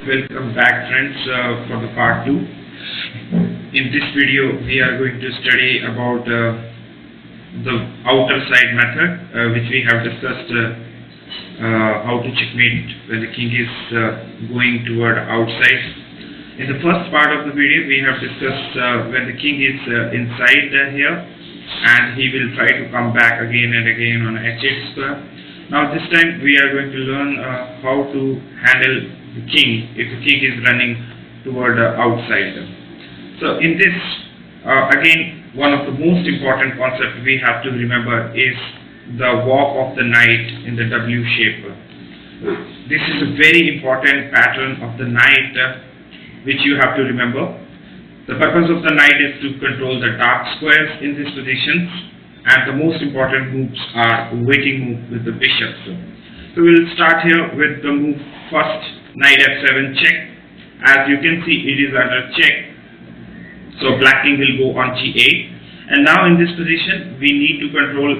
Welcome back friends for the part 2. In this video we are going to study about the outer side method which we have discussed how to checkmate when the king is going toward outside. In the first part of the video we have discussed when the king is inside here and he will try to come back again and again on h8 square. Now this time we are going to learn how to handle the king if the king is running toward the outside. So in this again one of the most important concepts we have to remember is the walk of the knight in the W shape. This is a very important pattern of the knight which you have to remember. The purpose of the knight is to control the dark squares in this position, and the most important moves are waiting move with the bishop. So we will start here with the move first, knight f7 check. As you can see it is under check, so black king will go on g8, and now in this position we need to control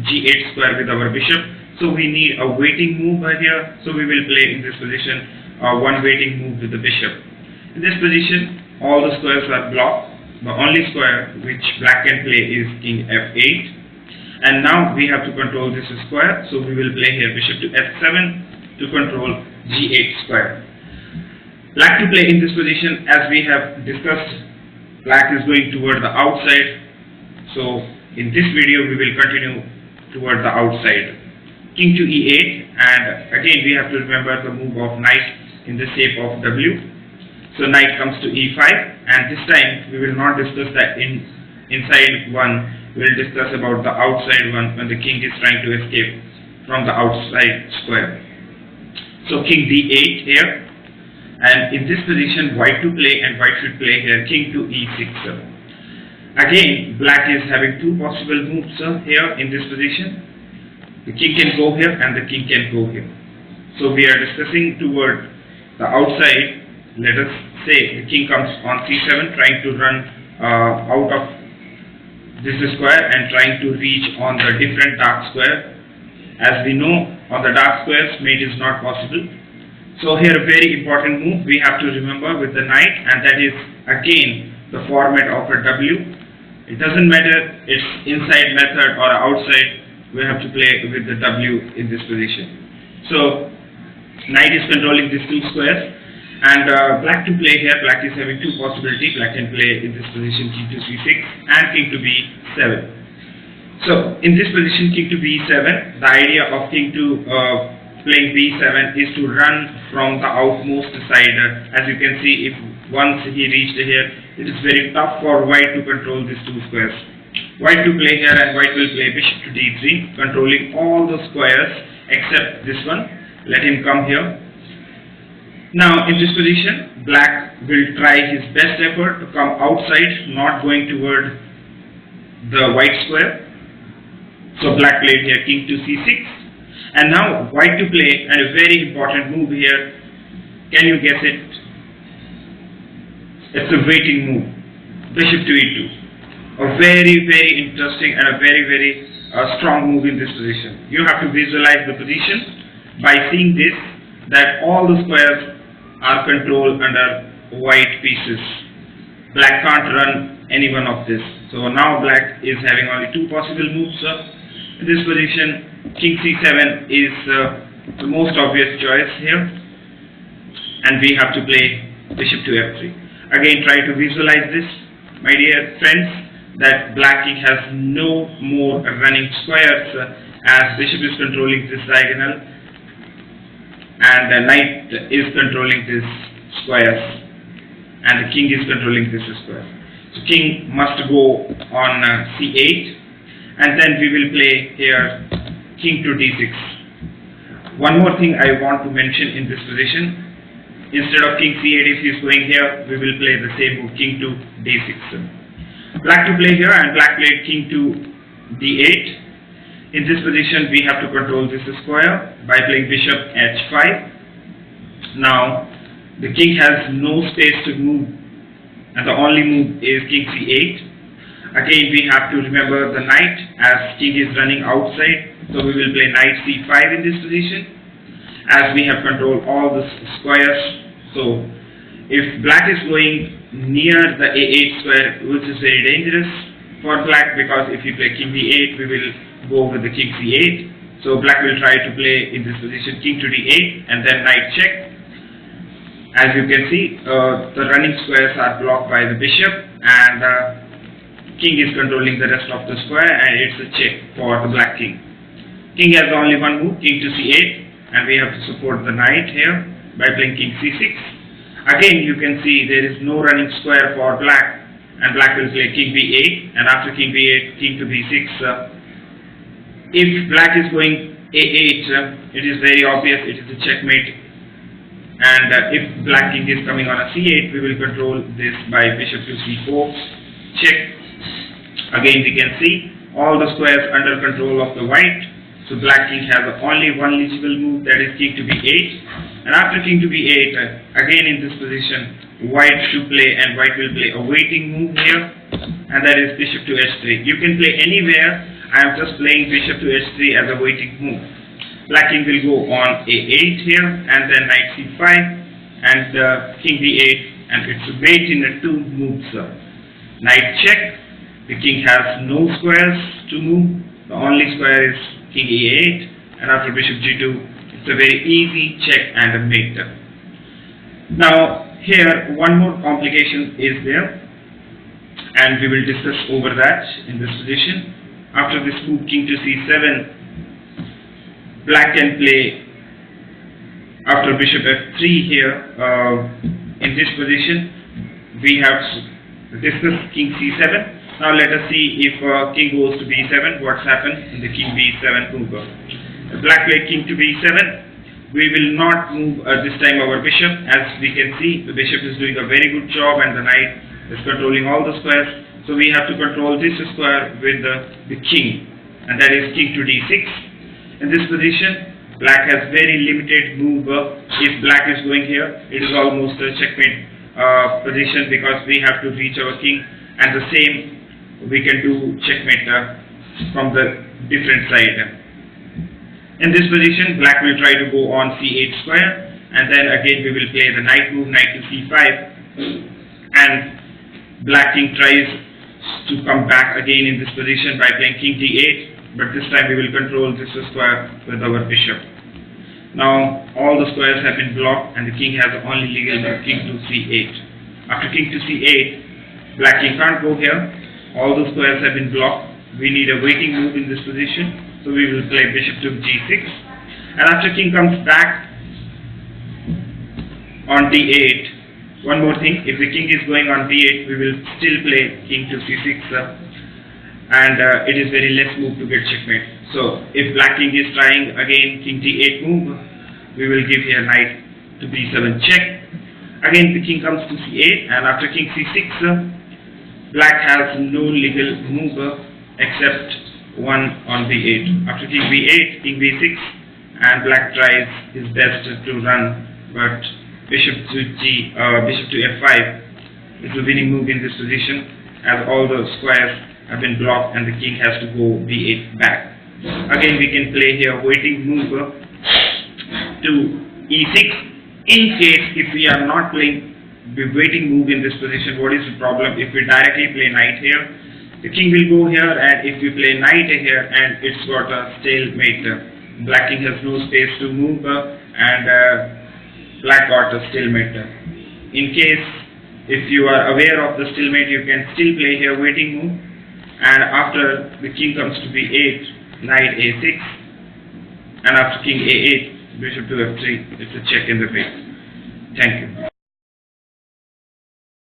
g8 square with our bishop, so we need a waiting move here. So we will play in this position one waiting move with the bishop. In this position all the squares are blocked. The only square which black can play is king f8, and now we have to control this square, so we will play here bishop to f7 to control g8 square. Black to play in this position, as we have discussed, black is going toward the outside, so in this video we will continue toward the outside. King to e8, and again we have to remember the move of knight in the shape of W. So knight comes to e5, and this time we will not discuss that inside one, we will discuss about the outside one when the king is trying to escape from the outside square. So king d8 here, and in this position white to play, and white should play here king to e6. Again black is having two possible moves here in this position. The king can go here and the king can go here. So we are discussing toward the outside. Let us say the king comes on c7 trying to run out of this square and trying to reach on the different dark square. As we know, on the dark squares mate is not possible. So here a very important move we have to remember with the knight, and that is again the format of a W. It doesn't matter it's inside method or outside, we have to play with the W in this position. So knight is controlling these two squares, and black to play here, black is having two possibilities. Black can play in this position king to c6 and king to b7. So in this position king to b7, the idea of king to playing b7 is to run from the outmost side. As you can see, if once he reached here, it is very tough for white to control these two squares. White to play here, and white will play bishop to d3, controlling all the squares except this one. Let him come here. Now in this position black will try his best effort to come outside, not going toward the white square. So black played here king to c6, and now white to play, and a very important move here. Can you guess it? It's a waiting move, bishop to e2. A very interesting and a very strong move in this position. You have to visualize the position by seeing this, that all the squares are controlled under white pieces. Black can't run any one of this. So now black is having only two possible moves. In this position king c7 is the most obvious choice here, and we have to play bishop to f3. Again try to visualize this, my dear friends, that black king has no more running squares as bishop is controlling this diagonal and the knight is controlling this squares and the king is controlling this square. So king must go on c8, and then we will play here king to d6. One more thing I want to mention in this position, instead of king c8 if he is going here, we will play the same move king to d6. Black to play here, and black played king to d8. In this position we have to control this square by playing bishop h5. Now the king has no space to move, and the only move is king c8. Again we have to remember the knight, as king is running outside, so we will play knight c5 in this position. As we have controlled all the squares, So if black is going near the a8 square, which is very dangerous for black, because if you play king b8, we will go with the king c8. So black will try to play in this position king to d8 and then knight check. As you can see, the running squares are blocked by the bishop, and king is controlling the rest of the square, and it's a check for the black king. King has only one move, king to c8, and we have to support the knight here by playing king c6. Again, you can see there is no running square for black, and black will play king b8, and after king b8, king to b6. If black is going a8, it is very obvious, it is a checkmate. And if black king is coming on a c8, we will control this by bishop to c4, check. Again, we can see all the squares under control of the white. So black king has only one legible move, that is king to b8. And after king to b8, again in this position, white should play, and white will play a waiting move here, and that is bishop to h3. You can play anywhere. I am just playing bishop to h3 as a waiting move. Black king will go on a8 here, and then knight c5, and king b8, and it's a mate in a two moves. Knight check. The king has no squares to move. The only square is king e8, and after bishop g2, it's a very easy check and a mate. Now here one more complication is there, and we will discuss over that in this position. After this move king to c7, black can play after bishop f3 here. In this position we have discussed king c7. Now let us see if king goes to b7, what's happened in the king b7 move. If black played king to b7, we will not move this time our bishop. As we can see, the bishop is doing a very good job, and the knight is controlling all the squares. So we have to control this square with the king, and that is king to d6. In this position, black has very limited move. If black is going here, it is almost a checkmate position, because we have to reach our king, and the same we can do checkmate from the different side. In this position, black will try to go on c8 square, and then again we will play the knight move, knight to c5, and black king tries to come back again in this position by playing king d8, but this time we will control this square with our bishop. Now all the squares have been blocked, and the king has only legal move, king to c8. After king to c8, black king can't go here. All the squares have been blocked. We need a waiting move in this position, so we will play bishop to g6. And after king comes back on d8, one more thing, if the king is going on d8, we will still play king to c6, and it is very less move to get checkmate. So if black king is trying again king d8 move, we will give here knight to b7 check. Again the king comes to c8, and after king c6, black has no legal move except one on b8. After king b8, king b6, and black tries his best to run, but bishop to f5 is the winning move in this position, as all the squares have been blocked, and the king has to go b8 back. Again we can play here waiting move to e6. In case if we are not playing the waiting move in this position, what is the problem? If we directly play knight here, the king will go here, and if we play knight here, and it's got a stalemate. Black king has no space to move, and black got a stalemate. In case if you are aware of the stalemate, you can still play here waiting move, and after the king comes to b8, knight a6, and after king a8, bishop to f3, it's a check in the face. Thank you.